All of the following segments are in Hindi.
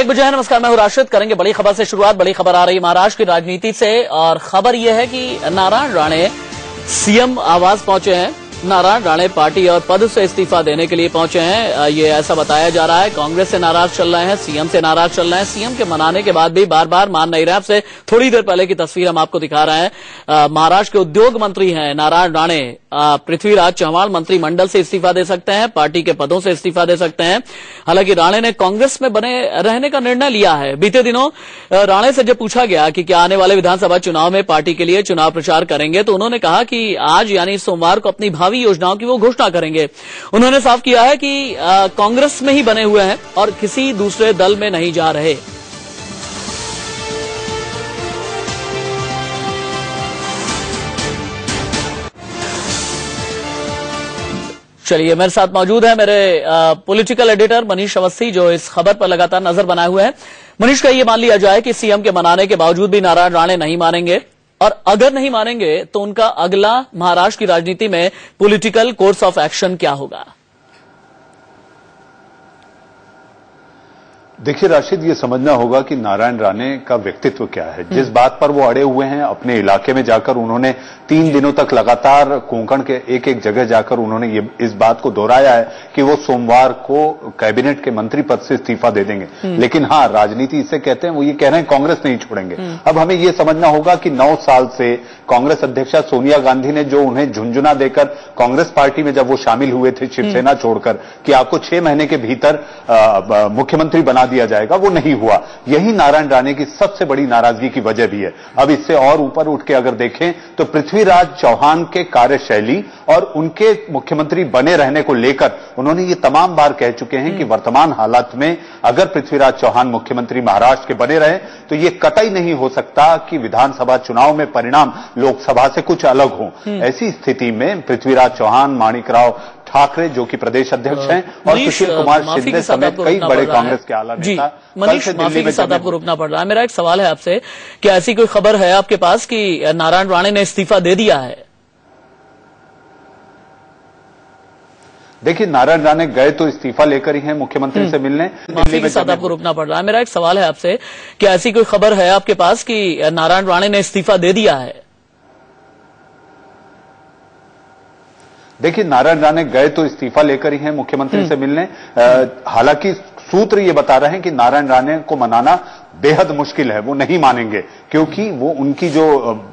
1 बजे है। नमस्कार, मैं हूं राशिद। करेंगे बड़ी खबर से शुरुआत। बड़ी खबर आ रही है महाराष्ट्र की राजनीति से और खबर यह है कि नारायण राणे सीएम आवास पहुंचे हैं। नारायण राणे पार्टी और पद से इस्तीफा देने के लिए पहुंचे हैं, ये ऐसा बताया जा रहा है। कांग्रेस से नाराज चल रहे हैं, सीएम से नाराज चल रहे हैं। सीएम के मनाने के बाद भी बार बार मान नहीं रहे। आपसे थोड़ी देर पहले की तस्वीर हम आपको दिखा रहे हैं। महाराष्ट्र के उद्योग मंत्री हैं नारायण राणे। पृथ्वीराज चौहान मंत्रिमंडल से इस्तीफा दे सकते हैं, पार्टी के पदों से इस्तीफा दे सकते हैं। हालांकि राणे ने कांग्रेस में बने रहने का निर्णय लिया है। बीते दिनों राणे से जब पूछा गया कि क्या आने वाले विधानसभा चुनाव में पार्टी के लिए चुनाव प्रचार करेंगे, तो उन्होंने कहा कि आज यानी सोमवार को अपनी भावी योजनाओं की वो घोषणा करेंगे। उन्होंने साफ किया है कि कांग्रेस में ही बने हुए हैं और किसी दूसरे दल में नहीं जा रहे। चलिए, मेरे साथ मौजूद है मेरे पॉलिटिकल एडिटर मनीष अवस्थी, जो इस खबर पर लगातार नजर बनाए हुए हैं। मनीष, का ये मान लिया जाए कि सीएम के मनाने के बावजूद भी नारायण राणे नहीं मानेंगे, और अगर नहीं मानेंगे तो उनका अगला महाराष्ट्र की राजनीति में पॉलिटिकल कोर्स ऑफ एक्शन क्या होगा? देखिए राशिद, ये समझना होगा कि नारायण राणे का व्यक्तित्व क्या है। जिस बात पर वो अड़े हुए हैं, अपने इलाके में जाकर उन्होंने 3 दिनों तक लगातार कोंकण के एक एक जगह जाकर उन्होंने ये इस बात को दोहराया है कि वो सोमवार को कैबिनेट के मंत्री पद से इस्तीफा दे देंगे। लेकिन हाँ, राजनीति इसे कहते हैं, वो ये कह रहे हैं कांग्रेस नहीं छोड़ेंगे। अब हमें ये समझना होगा कि 9 साल से कांग्रेस अध्यक्षा सोनिया गांधी ने जो उन्हें झुंझुना देकर कांग्रेस पार्टी में जब वो शामिल हुए थे शिवसेना छोड़कर, कि आपको 6 महीने के भीतर मुख्यमंत्री बना दिया जाएगा, वो नहीं हुआ। यही नारायण राणे की सबसे बड़ी नाराजगी की वजह भी है। अब इससे और ऊपर उठ के अगर देखें तो पृथ्वीराज चौहान के कार्यशैली और उनके मुख्यमंत्री बने रहने को लेकर उन्होंने ये तमाम बार कह चुके हैं कि वर्तमान हालात में अगर पृथ्वीराज चौहान मुख्यमंत्री महाराष्ट्र के बने रहे तो ये कतई नहीं हो सकता कि विधानसभा चुनाव में परिणाम लोकसभा से कुछ अलग हो। ऐसी स्थिति में पृथ्वीराज चौहान, माणिकराव ठाकरे जो कि प्रदेश अध्यक्ष हैं, और सुशील कुमार शिंदे समेत कई बड़े कांग्रेस के आला नेता मनीष, माफी के साथ आपको रुकना पड़ रहा है। मेरा एक सवाल है आपसे, क्या ऐसी कोई खबर है आपके पास कि नारायण राणे ने इस्तीफा दे दिया है? देखिए, नारायण राणे गए तो इस्तीफा लेकर ही हैं मुख्यमंत्री से मिलने। माफी के साथ आपको रुकना पड़ रहा है। मेरा एक सवाल है आपसे, क्या ऐसी कोई खबर है आपके पास कि नारायण राणे ने इस्तीफा दे दिया है? देखिए, नारायण राणे गए तो इस्तीफा लेकर ही हैं मुख्यमंत्री से मिलने। हालांकि सूत्र ये बता रहे हैं कि नारायण राणे को मनाना बेहद मुश्किल है, वो नहीं मानेंगे, क्योंकि वो उनकी जो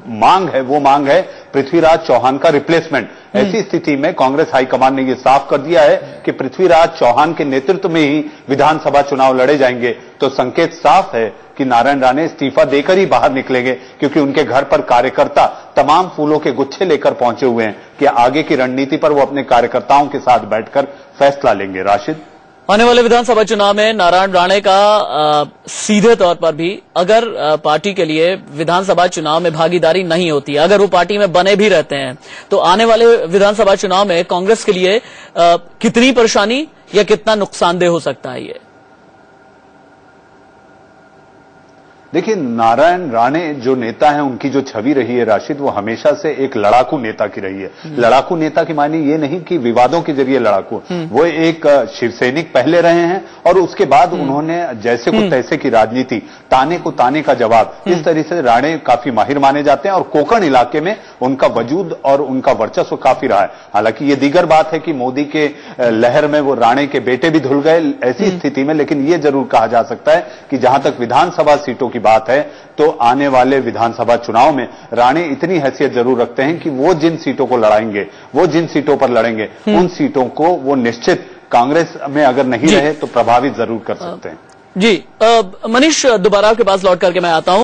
मांग है वो मांग है पृथ्वीराज चौहान का रिप्लेसमेंट। ऐसी स्थिति में कांग्रेस हाईकमान ने ये साफ कर दिया है कि पृथ्वीराज चौहान के नेतृत्व में ही विधानसभा चुनाव लड़े जाएंगे। तो संकेत साफ है कि नारायण राणे इस्तीफा देकर ही बाहर निकलेंगे, क्योंकि उनके घर पर कार्यकर्ता तमाम फूलों के गुच्छे लेकर पहुंचे हुए हैं कि आगे की रणनीति पर वो अपने कार्यकर्ताओं के साथ बैठकर फैसला लेंगे। राशिद, आने वाले विधानसभा चुनाव में नारायण राणे का सीधे तौर पर भी अगर पार्टी के लिए विधानसभा चुनाव में भागीदारी नहीं होती, अगर वो पार्टी में बने भी रहते हैं, तो आने वाले विधानसभा चुनाव में कांग्रेस के लिए कितनी परेशानी या कितना नुकसानदेह हो सकता है ये? देखिए, नारायण राणे जो नेता हैं, उनकी जो छवि रही है राशिद, वो हमेशा से एक लड़ाकू नेता की रही है। लड़ाकू नेता की मायने ये नहीं कि विवादों के जरिए लड़ाकू, वो एक शिवसैनिक पहले रहे हैं और उसके बाद उन्होंने जैसे को तैसे की राजनीति, ताने को ताने का जवाब, इस तरह से राणे काफी माहिर माने जाते हैं और कोंकण इलाके में उनका वजूद और उनका वर्चस्व काफी रहा है। हालांकि ये दीगर बात है कि मोदी के लहर में वो राणे के बेटे भी धुल गए ऐसी स्थिति में, लेकिन ये जरूर कहा जा सकता है कि जहां तक विधानसभा सीटों की बात है तो आने वाले विधानसभा चुनाव में राणे इतनी हैसियत जरूर रखते हैं कि वो जिन सीटों को लड़ाएंगे, वो जिन सीटों पर लड़ेंगे, उन सीटों को वो निश्चित कांग्रेस में अगर नहीं रहे तो प्रभावित जरूर कर सकते हैं। जी, मनीष, दोबारा आपके पास लौट करके मैं आता हूं।